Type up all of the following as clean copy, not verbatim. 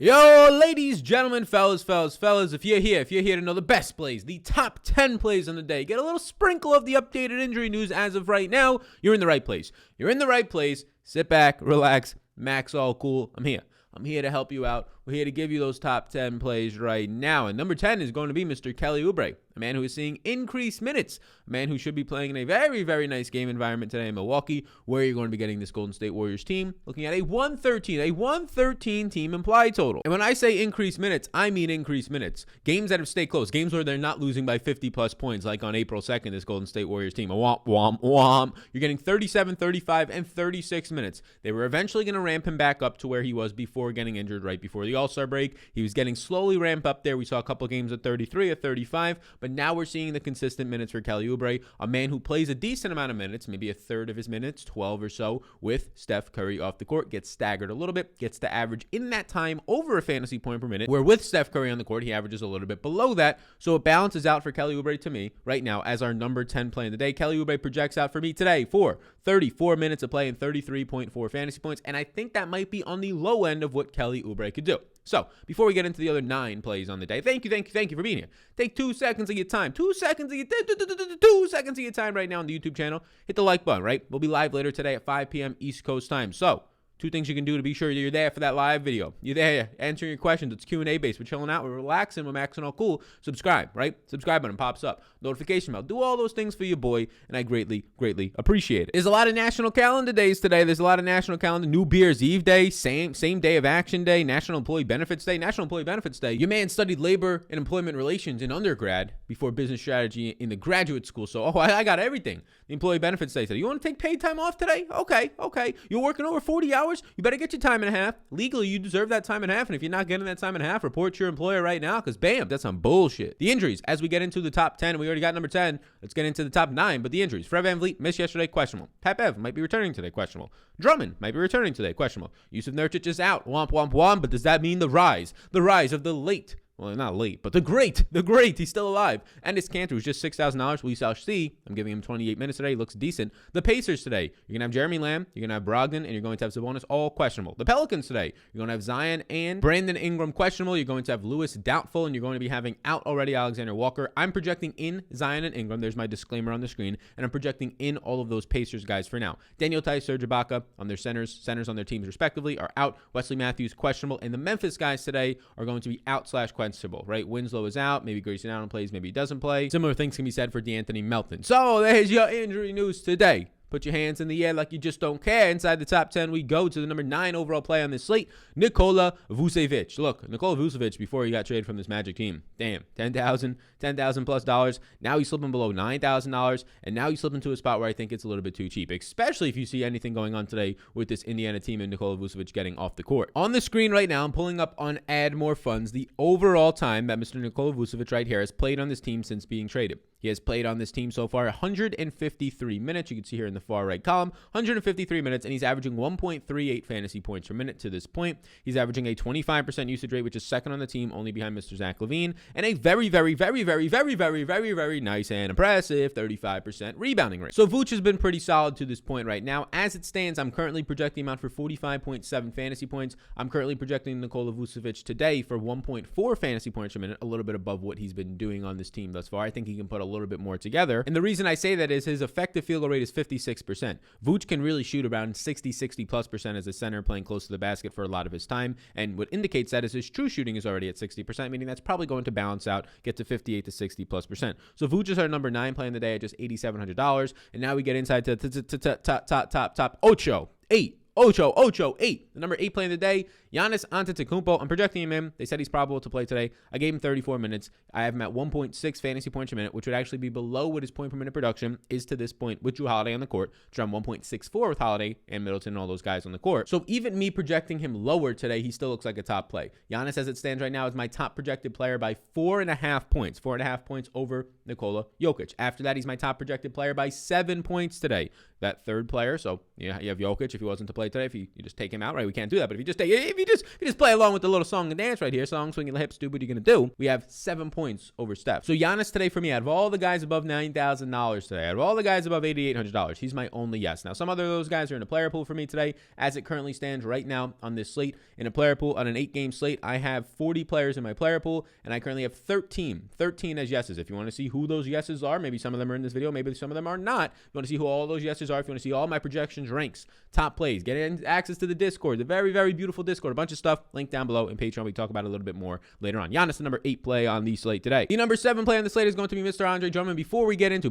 Yo, ladies, gentlemen, fellas, if you're here to know the best plays, the top 10 plays on the day, get a little sprinkle of the updated injury news as of right now, you're in the right place. You're in the right place. Sit back, relax, Max all cool. I'm here to help you out. We're here to give you those top 10 plays right now. And number 10 is going to be Mr. Kelly Ubrey, a man who is seeing increased minutes, a man who should be playing in a very, very nice game environment today in Milwaukee, where you're going to be getting this Golden State Warriors team, looking at a 113 team implied total. And when I say increased minutes, I mean increased minutes. Games that have stayed close, games where they're not losing by 50 plus points, like on April 2nd, this Golden State Warriors team. You're getting 37, 35, and 36 minutes. They were eventually going to ramp him back up to where he was before getting injured right before the All-Star break. He was getting slowly ramped up there. We saw a couple games at 33, at 35, but now we're seeing the consistent minutes for Kelly Ubrey, a man who plays a decent amount of minutes, maybe a third of his minutes, 12 or so, with Steph Curry off the court, gets staggered a little bit, gets to average in that time over a fantasy point per minute, where with Steph Curry on the court, he averages a little bit below that, so it balances out for Kelly Ubrey to me right now as our number 10 play in the day. Kelly Ubrey projects out for me today for 34 minutes of play and 33.4 fantasy points, and I think that might be on the low end of what Kelly Ubrey could do. So, before we get into the other 9 plays on the day, thank you for being here. Take 2 seconds of your time. 2 seconds of your time right now on the YouTube channel. Hit the like button, right? We'll be live later today at 5 p.m. East Coast time. So, 2 things you can do to be sure you're there for that live video. You're there answering your questions. It's Q&A based. We're chilling out. We're relaxing. We're maxing all cool. Subscribe, right? Subscribe button pops up. Notification bell. Do all those things for your boy, and I greatly appreciate it. There's a lot of national calendar days today. There's a lot of national calendar. New Beer's Eve Day, same day of Action Day, National Employee Benefits Day. National Employee Benefits Day. Your man studied labor and employment relations in undergrad before business strategy in the graduate school. So, I got everything. The Employee Benefits Day today. You want to take paid time off today? Okay. You're working over 40 hours? You better get your time and a half. Legally, you deserve that time and a half. And if you're not getting that time and a half, report to your employer right now, because bam, that's some bullshit. The injuries, as we get into the top 10, we already got number 10. Let's get into the top 9. But the injuries. Fred VanVleet missed yesterday, questionable. Pat Bev might be returning today, questionable. Drummond might be returning today, questionable. Yusuf Nurkic is out. Womp. But does that mean the rise of the late? Well, not late, but the great, he's still alive. And his Cantor was just $6,000. We shall see. I'm giving him 28 minutes today. He looks decent. The Pacers today, you're going to have Jeremy Lamb, you're going to have Brogdon, and you're going to have Sabonis, all questionable. The Pelicans today, you're going to have Zion and Brandon Ingram questionable. You're going to have Lewis doubtful, and you're going to be having out already Alexander Walker. I'm projecting in Zion and Ingram. There's my disclaimer on the screen. And I'm projecting in all of those Pacers guys for now. Daniel Tice, Serge Ibaka on their centers on their teams respectively are out. Wesley Matthews questionable. And the Memphis guys today are going to be out/questionable, right? Winslow is out. Maybe Grayson Allen plays. Maybe he doesn't play. Similar things can be said for DeAnthony Melton. So there's your injury news today. Put your hands in the air like you just don't care. Inside the top 10, we go to the number 9 overall play on this slate, Nikola Vusevich. Look, Nikola Vusevich, before he got traded from this Magic team, damn, $10,000 plus dollars. Now he's slipping below $9,000, and now he's slipping to a spot where I think it's a little bit too cheap, especially if you see anything going on today with this Indiana team and Nikola Vusevich getting off the court. On the screen right now, I'm pulling up on Add More Funds the overall time that Mr. Nikola Vusevich right here has played on this team since being traded. He has played on this team so far 153 minutes. You can see here in the far right column, 153 minutes, and he's averaging 1.38 fantasy points per minute to this point. He's averaging a 25% usage rate, which is second on the team, only behind Mr. Zach LaVine, and a very nice and impressive 35% rebounding rate. So Vooch has been pretty solid to this point right now. As it stands, I'm currently projecting him out for 45.7 fantasy points. I'm currently projecting Nikola Vusevich today for 1.4 fantasy points per minute, a little bit above what he's been doing on this team thus far. I think he can put a little bit more together. And the reason I say that is his effective field goal rate is 56%. Vooch can really shoot around 60+ % as a center, playing close to the basket for a lot of his time. And what indicates that is his true shooting is already at 60%, meaning that's probably going to balance out, get to 58 to 60+%. So Vooch is our number 9 play in the day at just $8,700. And now we get inside to top 8. The number 8 play in the day, Giannis Antetokounmpo. I'm projecting him in. They said he's probable to play today. I gave him 34 minutes. I have him at 1.6 fantasy points per minute, which would actually be below what his point per minute production is to this point with Jrue Holiday on the court. Drum 1.64 with Holiday and Middleton and all those guys on the court. So even me projecting him lower today, he still looks like a top play. Giannis, as it stands right now, is my top projected player by 4.5 points. 4.5 points over Nikola Jokic. After that, he's my top projected player by 7 points today. That third player, so you have Jokic if he wasn't to play slate today. If you just take him out, right? We can't do that. But if you just play along with the little song and dance right here, song swinging the hips, do what you're gonna do. We have 7 points over Steph. So Giannis today for me, out of all the guys above $9,000 today, out of all the guys above $8,800, he's my only yes. Now some other of those guys are in a player pool for me today, as it currently stands right now on this slate. In a player pool on an 8-game slate, I have 40 players in my player pool, and I currently have 13 as yeses. If you want to see who those yeses are, maybe some of them are in this video, maybe some of them are not. If you want to see who all those yeses are, if you want to see all my projections, ranks, top plays, get access to the Discord, the very, very beautiful Discord, a bunch of stuff, link down below. In Patreon, we talk about it a little bit more later on. Giannis, the number 8 play on the slate today. The number 7 play on the slate is going to be Mr. Andre Drummond. Before we get into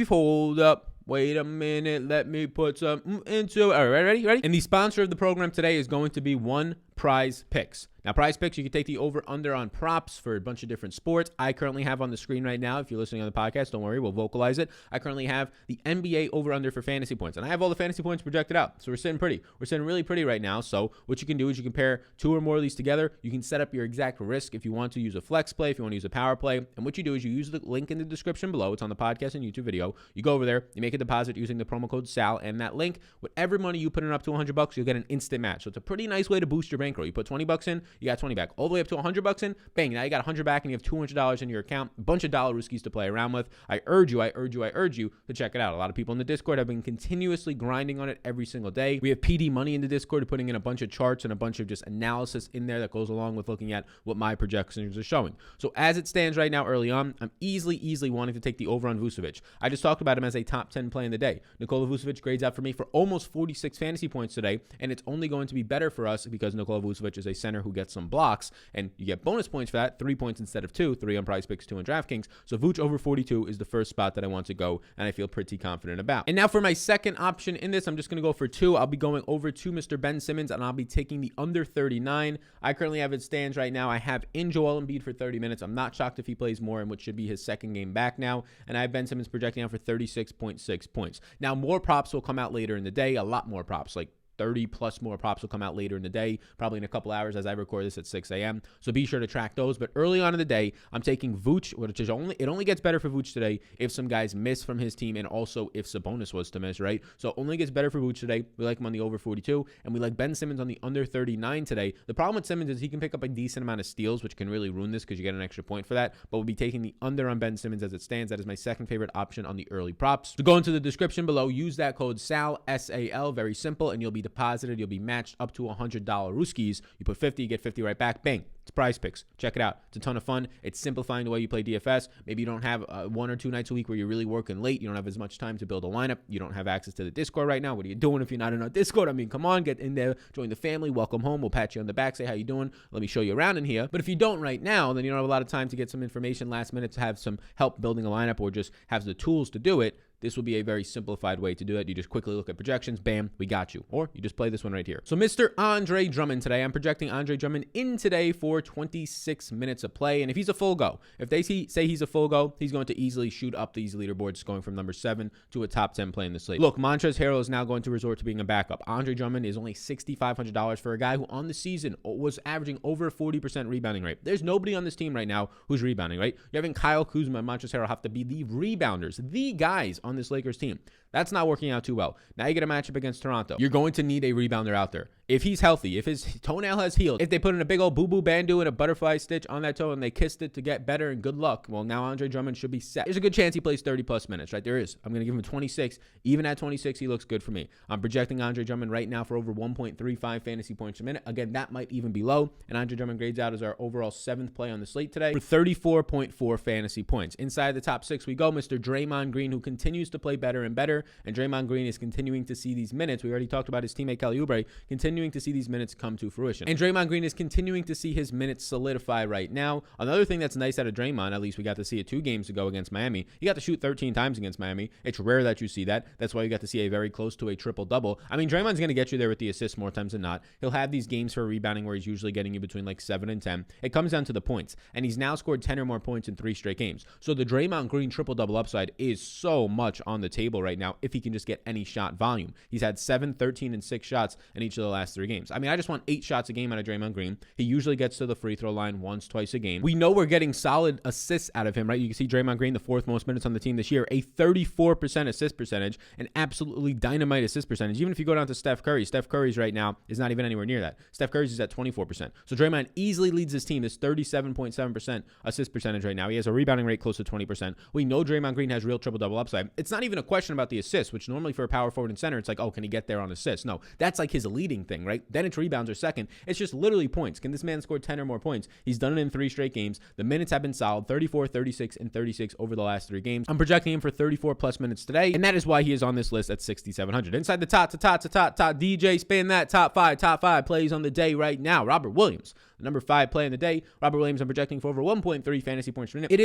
hold up. Wait a minute, let me put some into it. All right, ready? And the sponsor of the program today is going to be One Prize Picks. Now, Prize Picks, you can take the over-under on props for a bunch of different sports. I currently have on the screen right now, if you're listening on the podcast, don't worry, we'll vocalize it. I currently have the NBA over-under for fantasy points, and I have all the fantasy points projected out. So we're sitting pretty. We're sitting really pretty right now. So what you can do is you compare 2 or more of these together. You can set up your exact risk if you want to use a flex play, if you want to use a power play. And what you do is you use the link in the description below. It's on the podcast and YouTube video. You go over there, you make a deposit using the promo code SAL, and that link, whatever money you put in up to $100, you'll get an instant match. So it's a pretty nice way to boost your bankroll. You put $20 in, you got 20 back. All the way up to $100 in, bang, now you got 100 back and you have $200 in your account. A bunch of dollar rooskies to play around with. I urge you to check it out. A lot of people in the Discord have been continuously grinding on it every single day. We have PD Money in the Discord putting in a bunch of charts and a bunch of just analysis in there that goes along with looking at what my projections are showing. So as it stands right now early on, I'm easily wanting to take the over on Vusevich. I just talked about him as a top 10 play in the day. Nikola Vusevich grades out for me for almost 46 fantasy points today, and it's only going to be better for us because Nikola Vusevich is a center who gets some blocks, and you get bonus points for that, 3 points instead of 2, 3 on Prize Picks, 2 on DraftKings. So Vooch over 42 is the first spot that I want to go, and I feel pretty confident about. And now for my second option in this, I'm just going to go for 2. I'll be going over to Mr. Ben Simmons, and I'll be taking the under 39. I currently have it stands right now. I have in Joel Embiid for 30 minutes. I'm not shocked if he plays more in what should be his second game back now, and I have Ben Simmons projecting out for 36.6 points. Now, more props will come out later in the day, a lot more props, like 30 plus more props will come out later in the day, probably in a couple hours as I record this at 6 a.m. So be sure to track those. But early on in the day, I'm taking Vooch, which is it only gets better for Vooch today if some guys miss from his team and also if Sabonis was to miss, right? So it only gets better for Vooch today. We like him on the over 42, and we like Ben Simmons on the under 39 today. The problem with Simmons is he can pick up a decent amount of steals, which can really ruin this because you get an extra point for that. But we'll be taking the under on Ben Simmons as it stands. That is my second favorite option on the early props. So go into the description below, use that code SAL, S-A-L, very simple, and you'll be deposited. You'll be matched up to $100 Rooskies. You put 50, you get 50 right back. Bang. It's Prize Picks. Check it out. It's a ton of fun. It's simplifying the way you play DFS. Maybe you don't have 1 or 2 nights a week where you're really working late. You don't have as much time to build a lineup. You don't have access to the Discord right now. What are you doing if you're not in our Discord? I mean, come on, get in there, join the family, welcome home. We'll pat you on the back, say how you doing. Let me show you around in here. But if you don't right now, then you don't have a lot of time to get some information last minute to have some help building a lineup or just have the tools to do it. This will be a very simplified way to do it. You just quickly look at projections, bam, we got you. Or you just play this one right here. So Mr. Andre Drummond today, I'm projecting Andre Drummond in today for 26 minutes of play. And if he's a full go, if they say he's a full go, he's going to easily shoot up these leaderboards going from number 7 to a top 10 play in the slate. Look, Montrezl Harrell is now going to resort to being a backup. Andre Drummond is only $6,500 for a guy who on the season was averaging over a 40% rebounding rate. There's nobody on this team right now who's rebounding, right? You're having Kyle Kuzma and Montrezl Harrell have to be the rebounders, the guys on this Lakers team. That's not working out too well. Now you get a matchup against Toronto. You're going to need a rebounder out there. If he's healthy, if his toenail has healed, if they put in a big old boo-boo bandeau and a butterfly stitch on that toe and they kissed it to get better and good luck, well, now Andre Drummond should be set. There's a good chance he plays 30-plus minutes, right? There is. I'm going to give him 26. Even at 26, he looks good for me. I'm projecting Andre Drummond right now for over 1.35 fantasy points a minute. Again, that might even be low, and Andre Drummond grades out as our overall 7th play on the slate today for 34.4 fantasy points. Inside the top 6 we go, Mr. Draymond Green, who continues to play better and better, and Draymond Green is continuing to see these minutes. We already talked about his teammate Kelly Ubrey continuing to see these minutes come to fruition. And Draymond Green is continuing to see his minutes solidify right now. Another thing that's nice out of Draymond, at least we got to see it 2 games ago against Miami. He got to shoot 13 times against Miami. It's rare that you see that. That's why you got to see a very close to a triple-double. I mean, Draymond's going to get you there with the assists more times than not. He'll have these games for rebounding where he's usually getting you between like 7 and 10. It comes down to the points. And he's now scored 10 or more points in 3 straight games. So the Draymond Green triple-double upside is so much on the table right now if he can just get any shot volume. He's had 7, 13, and 6 shots in each of the last last 3 games. I mean, I just want 8 shots a game out of Draymond Green. He usually gets to the free throw line once, twice a game. We know we're getting solid assists out of him, right? You can see Draymond Green, the 4th most minutes on the team this year, a 34% assist percentage, an absolutely dynamite assist percentage. Even if you go down to Steph Curry's right now is not even anywhere near that. Steph Curry's is at 24%. So Draymond easily leads his team, this 37.7% assist percentage right now. He has a rebounding rate close to 20%. We know Draymond Green has real triple-double upside. It's not even a question about the assists, which normally for a power forward and center, it's like, oh, can he get there on assists? No, that's like his leading thing, right? Then it's rebounds or second. It's just literally points. Can this man score 10 or more points? He's done it in 3 straight games. The minutes have been solid, 34, 36, and 36 over the last 3 games. I'm projecting him for 34 plus minutes today, and that is why he is on this list at 6,700. Inside the top DJ, spin that top 5 plays on the day right now. Robert Williams, the number 5 play in the day. Robert Williams, I'm projecting for over 1.3 fantasy points per minute. It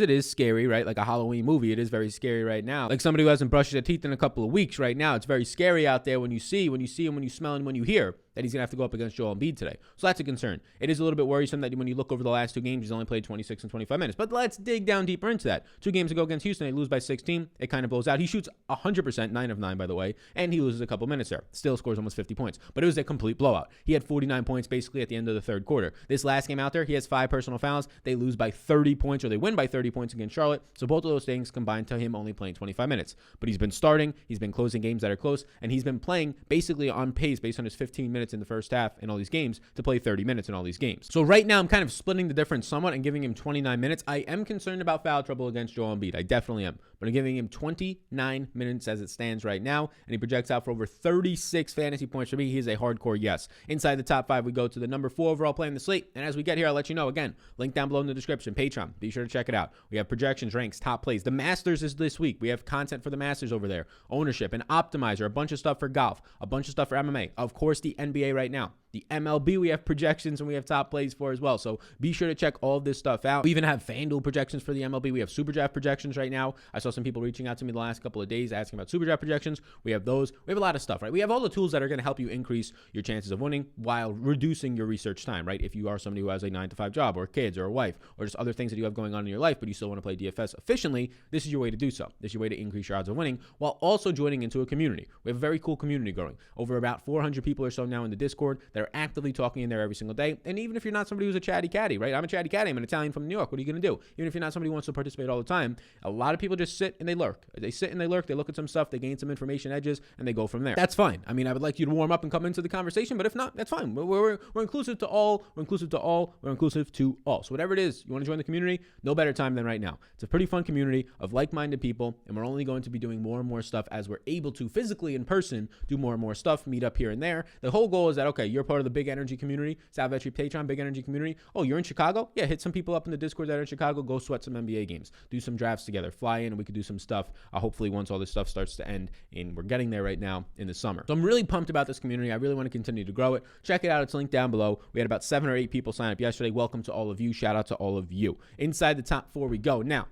is scary, right? Like a Halloween movie. It is very scary right now. Like somebody who hasn't brushed their teeth in a couple of weeks right now. It's very scary out there when you see him, when you smell, and when you hear that he's going to have to go up against Joel Embiid today. So that's a concern. It is a little bit worrisome that when you look over the last 2 games, he's only played 26 and 25 minutes. But let's dig down deeper into that. 2 games ago against Houston, they lose by 16. It kind of blows out. He shoots 100%, 9 of 9, by the way, and he loses a couple minutes there. Still scores almost 50 points. But it was a complete blowout. He had 49 points basically at the end of the 3rd quarter. This last game out there, he has 5 personal fouls. They lose by 30 points, or they win by 30 points against Charlotte. So both of those things combined to him only playing 25 minutes. But he's been starting, he's been closing games that are close, and he's been playing basically on pace based on his 15 minutes in the first half in all these games to play 30 minutes in all these games. So right now I'm kind of splitting the difference somewhat and giving him 29 minutes. I am concerned about foul trouble against Joel Embiid. I definitely am. But I'm giving him 29 minutes as it stands right now, and he projects out for over 36 fantasy points for me. He is a hardcore yes. Inside the top 5, we go to the number 4 overall play in the slate. And as we get here, I'll let you know, again, link down below in the description, Patreon. Be sure to check it out. We have projections, ranks, top plays. The Masters is this week. We have content for the Masters over there. Ownership, an optimizer, a bunch of stuff for golf, a bunch of stuff for MMA. Of course, the NBA right now. The MLB, we have projections and we have top plays for as well. So be sure to check all of this stuff out. We even have FanDuel projections for the MLB. We have SuperDraft projections right now. I saw some people reaching out to me the last couple of days asking about SuperDraft projections. We have those. We have a lot of stuff, right? We have all the tools that are going to help you increase your chances of winning while reducing your research time, right? If you are somebody who has a 9-to-5 job or kids or a wife or just other things that you have going on in your life, but you still want to play DFS efficiently, this is your way to do so. This is your way to increase your odds of winning while also joining into a community. We have a very cool community growing. Over about 400 people or so now in the Discord that are actively talking in there every single day. And even if you're not somebody who's a chatty catty, right? I'm a chatty catty. I'm an Italian from New York. What are you going to do? Even if you're not somebody who wants to participate all the time, a lot of people just sit and they lurk. They sit and they lurk. They look at some stuff. They gain some information edges and they go from there. That's fine. I mean, I would like you to warm up and come into the conversation, but if not, that's fine. We're inclusive to all. We're inclusive to all. We're inclusive to all. So whatever it is, you want to join the community, no better time than right now. It's a pretty fun community of like-minded people, and we're only going to be doing more and more stuff as we're able to physically in person do more and more stuff, meet up here and there. The whole goal is that, okay, you're part of the big energy community, Salvatore Patreon, big energy community. Oh, you're in Chicago? Yeah, hit some people up in the Discord that are in Chicago. Go sweat some NBA games. Do some drafts together. Fly in and we could do some stuff. Hopefully once all this stuff starts to end, and we're getting there right now in the summer. So I'm really pumped about this community. I really want to continue to grow it. Check it out. It's linked down below. We had about 7 or 8 people sign up yesterday. Welcome to all of you. Shout out to all of you. Inside the top 4 we go. Now,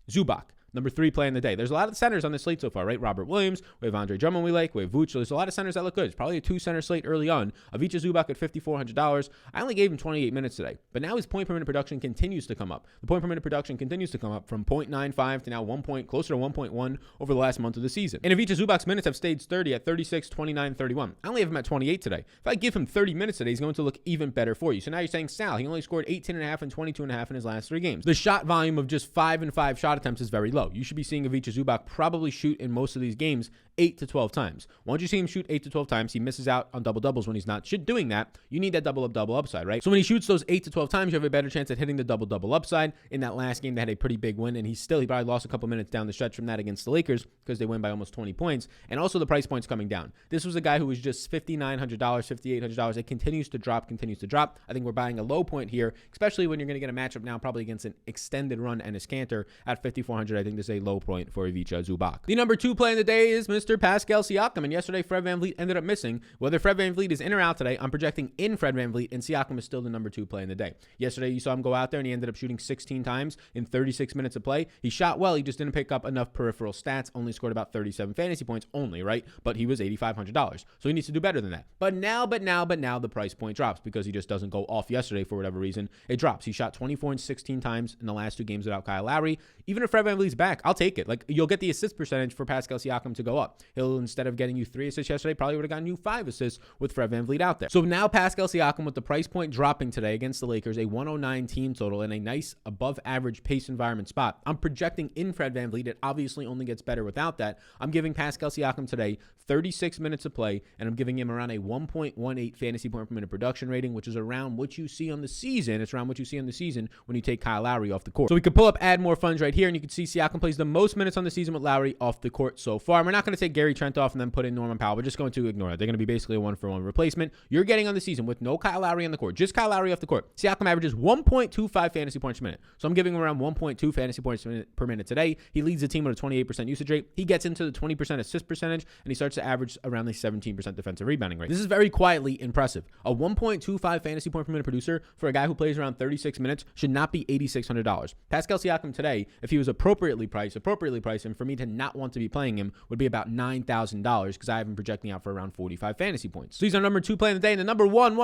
Zubac. Number 3 play in the day. There's a lot of centers on the slate so far, right? Robert Williams, we have Andre Drummond we like, we have Vooch. There's a lot of centers that look good. It's probably a 2-center slate early on. Avicii Zubac at $5,400. I only gave him 28 minutes today, but now his point per minute production continues to come up. The point per minute production continues to come up from 0.95 to now 1 point, closer to 1.1 over the last month of the season. And Avicii Zubac's minutes have stayed sturdy at 36, 29, 31. I only have him at 28 today. If I give him 30 minutes today, he's going to look even better for you. So now you're saying, Sal, he only scored 18.5 and 22.5 in his last 3 games. The shot volume of just 5 and 5 shot attempts is very low. You should be seeing Avicii Zubac probably shoot in most of these games 8 to 12 times. Once you see him shoot 8 to 12 times, he misses out on double doubles when he's not doing that. You need that double upside, right? So when he shoots those 8 to 12 times, you have a better chance at hitting the double upside. In that last game, they had a pretty big win, and he probably lost a couple minutes down the stretch from that against the Lakers because they win by almost 20 points. And also the price point's coming down. This was a guy who was just $5,900, $5,800. It continues to drop. I think we're buying a low point here, especially when you're going to get a matchup now probably against an extended run and a Cantor at $5,400. I think this is a low point for Avicii Zubac. The number 2 play in the day is Mr. Pascal Siakam, and yesterday Fred VanVleet ended up missing. Whether Fred VanVleet is in or out today, I'm projecting in Fred VanVleet, and Siakam is still the number 2 play in the day. Yesterday you saw him go out there and he ended up shooting 16 times in 36 minutes of play. He shot well, he just didn't pick up enough peripheral stats, only scored about 37 fantasy points only, right? But he was $8,500, so he needs to do better than that. But now the price point drops because he just doesn't go off yesterday for whatever reason. It drops. He shot 24 and 16 times in the last 2 games without Kyle Lowry. Even if Fred VanVleet's back, back. I'll take it. Like, you'll get the assist percentage for Pascal Siakam to go up. He'll, instead of getting you 3 assists yesterday, probably would have gotten you 5 assists with Fred VanVleet out there. So now Pascal Siakam, with the price point dropping today against the Lakers, a 109 team total and a nice above average pace environment spot. I'm projecting in Fred VanVleet. It obviously only gets better without that. I'm giving Pascal Siakam today 36 minutes of play, and I'm giving him around a 1.18 fantasy point per minute production rating, which is around what you see on the season. It's around what you see on the season when you take Kyle Lowry off the court. So we could pull up add more funds right here, and you can see Siakam plays the most minutes on the season with Lowry off the court so far. And we're not going to take Gary Trent off and then put in Norman Powell. We're just going to ignore it. They're going to be basically a 1-for-1 replacement. You're getting on the season with no Kyle Lowry on the court, just Kyle Lowry off the court. Siakam averages 1.25 fantasy points per minute. So I'm giving him around 1.2 fantasy points per minute today. He leads the team with a 28% usage rate. He gets into the 20% assist percentage, and he starts to average around the 17% defensive rebounding rate. This is very quietly impressive. A 1.25 fantasy point per minute producer for a guy who plays around 36 minutes should not be $8,600. Pascal Siakam today, if he was appropriately priced, and for me to not want to be playing him would be about $9,000 because I have him projecting out for around 45 fantasy points. So he's our number 2 play on the day, and the number one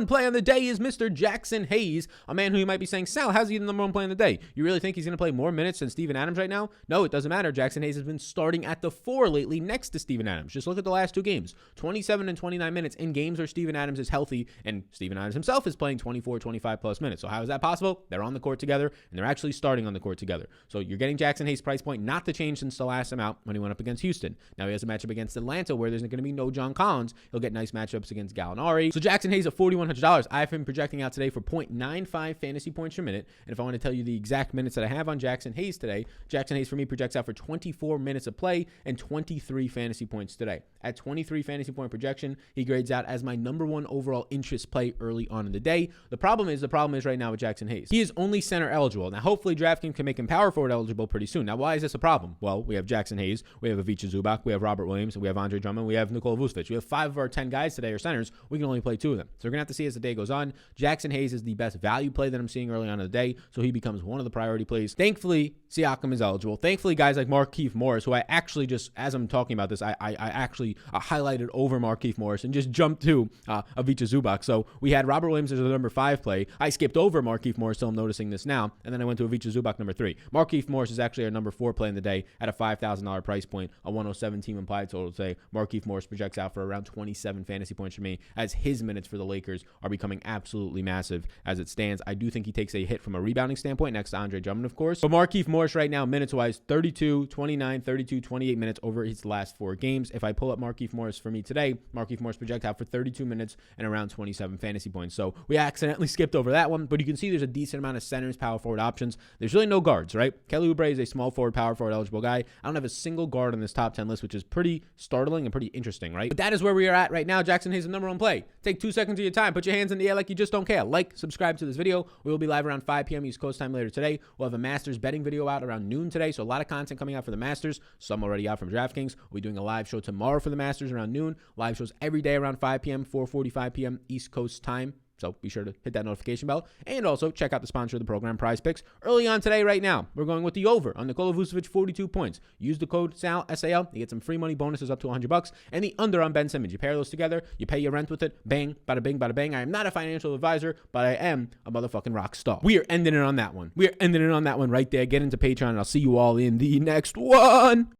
play on the day is Mr. Jackson Hayes, a man who you might be saying, Sal, how's he the number 1 play on the day? You really think he's going to play more minutes than Steven Adams right now? No, it doesn't matter. Jackson Hayes has been starting at the 4 lately next to Steven Adams. Just look at the last 2 games, 27 and 29 minutes in games where Steven Adams is healthy, and Steven Adams himself is playing 24, 25 plus minutes. So how is that possible? They're on the court together, and they're actually starting on the court together. So you're getting Jackson Hayes' price point not to change since the last time out when he went up against Houston. Now he has a matchup against Atlanta where there's going to be no John Collins. He'll get nice matchups against Gallinari. So Jackson Hayes at $4,100. I have him projecting out today for 0.95 fantasy points per minute. And if I want to tell you the exact minutes that I have on Jackson Hayes today, Jackson Hayes for me projects out for 24 minutes of play and 23 fantasy points today. At 23 fantasy point projection, he grades out as my number 1 overall interest play early on in the day. The problem is right now with Jackson Hayes, he is only center eligible. Now, hopefully DraftKings can make him power forward eligible pretty soon. Now, why is this a problem? Well, we have Jackson Hayes, we have Ivica Zubac, we have Robert Williams, we have Andre Drummond, we have Nikola Vusevich. We have 5 of our 10 guys today are centers. We can only play 2 of them. So we're going to have to see as the day goes on. Jackson Hayes is the best value play that I'm seeing early on in the day, so he becomes one of the priority plays. Thankfully, Siakam is eligible. Thankfully, guys like Markieff Morris, who I actually just, as I'm talking about this, I actually highlighted over Markieff Morris and just jumped to Ivica Zubac. So we had Robert Williams as the number 5 play. I skipped over Markieff Morris till I'm noticing this now, and then I went to Ivica Zubac number 3. Markieff Morris is actually our number 4 play in the day at a $5,000 price point, a 107 team implied total today. Markieff Morris projects out for around 27 fantasy points for me, as his minutes for the Lakers are becoming absolutely massive as it stands. I do think he takes a hit from a rebounding standpoint next to Andre Drummond, of course. But Markieff Morris right now, minutes-wise, 32, 29, 32, 28 minutes over his last 4 games. If I pull up Markieff Morris for me today, Markieff Morris projects out for 32 minutes and around 27 fantasy points. So we accidentally skipped over that one, but you can see there's a decent amount of centers, power forward options. There's really no guards, right? Kelly Ubrey is a small forward, power forward eligible guy. I don't have a single guard on this top 10 list, which is pretty startling and pretty interesting, right? But that is where we are at right now. Jackson Hayes is the number 1 play. Take 2 seconds of your time. Put your hands in the air like you just don't care. Like, subscribe to this video. We will be live around 5 p.m. East Coast time later today. We'll have a Masters betting video out around noon today, so a lot of content coming out for the Masters. Some already out from DraftKings. We'll be doing a live show tomorrow for the Masters around noon. Live shows every day around 5 p.m., 4:45 p.m. East Coast time. So be sure to hit that notification bell. And also check out the sponsor of the program, Prize Picks. Early on today, right now, we're going with the over on Nikola Vusevich, 42 points. Use the code SAL, S-A-L. You get some free money bonuses up to $100. And the under on Ben Simmons. You pair those together. You pay your rent with it. Bang, bada bing, bada bang. I am not a financial advisor, but I am a motherfucking rock star. We are ending it on that one. We are ending it on that one right there. Get into Patreon, and I'll see you all in the next one.